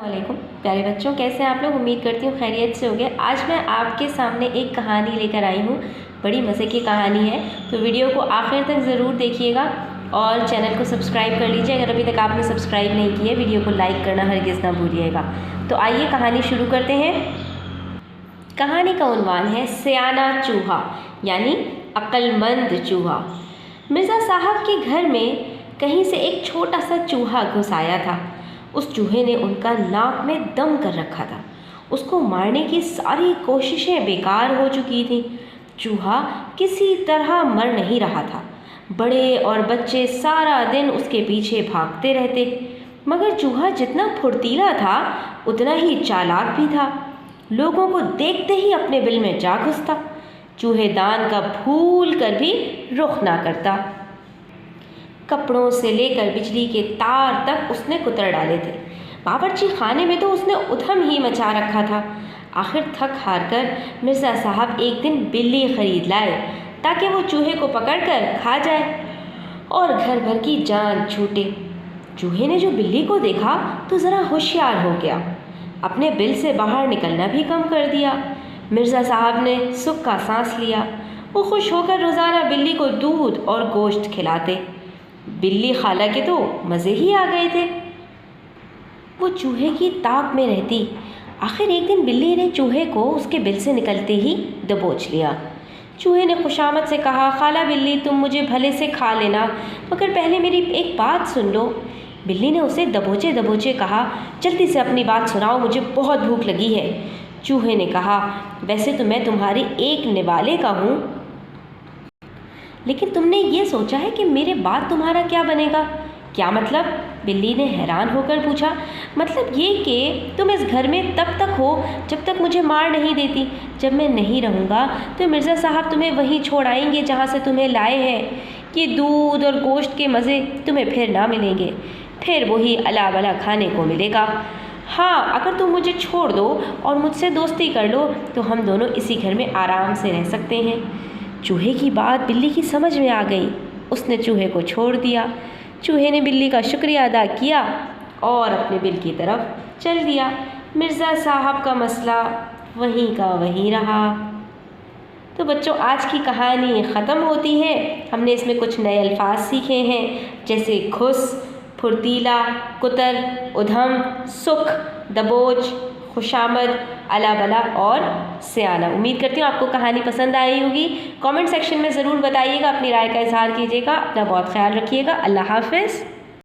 वालेकुम प्यारे बच्चों, कैसे हैं आप लोग। उम्मीद करती हूँ खैरियत से होंगे। आज मैं आपके सामने एक कहानी लेकर आई हूँ। बड़ी मज़े की कहानी है, तो वीडियो को आखिर तक ज़रूर देखिएगा और चैनल को सब्सक्राइब कर लीजिए। अगर अभी तक आपने सब्सक्राइब नहीं किया, वीडियो को लाइक करना हरगिज़ ना भूलिएगा। तो आइए कहानी शुरू करते हैं। कहानी का उन्वान है सियाना चूहा, यानी अक्लमंद चूहा। मिर्ज़ा साहब के घर में कहीं से एक छोटा सा चूहा घुस आया था। उस चूहे ने उनका नाक में दम कर रखा था। उसको मारने की सारी कोशिशें बेकार हो चुकी थीं। चूहा किसी तरह मर नहीं रहा था। बड़े और बच्चे सारा दिन उसके पीछे भागते रहते, मगर चूहा जितना फुर्तीला था उतना ही चालाक भी था। लोगों को देखते ही अपने बिल में जा घुसता। चूहेदान का भूल कर भी रुख ना करता। कपड़ों से लेकर बिजली के तार तक उसने कुतर डाले थे। बावर्ची खाने में तो उसने उधम ही मचा रखा था। आखिर थक हार कर मिर्ज़ा साहब एक दिन बिल्ली खरीद लाए ताकि वो चूहे को पकड़कर खा जाए और घर भर की जान छूटे। चूहे ने जो बिल्ली को देखा तो ज़रा होशियार हो गया। अपने बिल से बाहर निकलना भी कम कर दिया। मिर्ज़ा साहब ने सुख का सांस लिया। वो खुश होकर रोज़ाना बिल्ली को दूध और गोश्त खिलाते। बिल्ली खाला के तो मज़े ही आ गए थे। वो चूहे की ताक में रहती। आखिर एक दिन बिल्ली ने चूहे को उसके बिल से निकलते ही दबोच लिया। चूहे ने खुशामद से कहा, खाला बिल्ली, तुम मुझे भले से खा लेना, मगर पहले मेरी एक बात सुन लो। बिल्ली ने उसे दबोचे दबोचे कहा, जल्दी से अपनी बात सुनाओ, मुझे बहुत भूख लगी है। चूहे ने कहा, वैसे तो मैं तुम्हारे एक निवाले का हूँ, लेकिन तुमने ये सोचा है कि मेरे बाद तुम्हारा क्या बनेगा? क्या मतलब? बिल्ली ने हैरान होकर पूछा। मतलब ये कि तुम इस घर में तब तक हो जब तक मुझे मार नहीं देती। जब मैं नहीं रहूँगा तो मिर्ज़ा साहब तुम्हें वहीं छोड़ आएंगे जहाँ से तुम्हें लाए हैं। ये दूध और गोश्त के मज़े तुम्हें फिर ना मिलेंगे, फिर वही अला बला खाने को मिलेगा। हाँ, अगर तुम मुझे छोड़ दो और मुझसे दोस्ती कर लो तो हम दोनों इसी घर में आराम से रह सकते हैं। चूहे की बात बिल्ली की समझ में आ गई। उसने चूहे को छोड़ दिया। चूहे ने बिल्ली का शुक्रिया अदा किया और अपने बिल की तरफ चल दिया। मिर्ज़ा साहब का मसला वहीं का वहीं रहा। तो बच्चों, आज की कहानी ख़त्म होती है। हमने इसमें कुछ नए अल्फाज सीखे हैं, जैसे खुश, फुर्तीला, कुतर, उधम, सुख, दबोच, खुशामद, अला बला और सियाना। उम्मीद करती हूँ आपको कहानी पसंद आई होगी। कमेंट सेक्शन में ज़रूर बताइएगा, अपनी राय का इजहार कीजिएगा। अपना बहुत ख्याल रखिएगा। अल्लाह हाफ़िज़।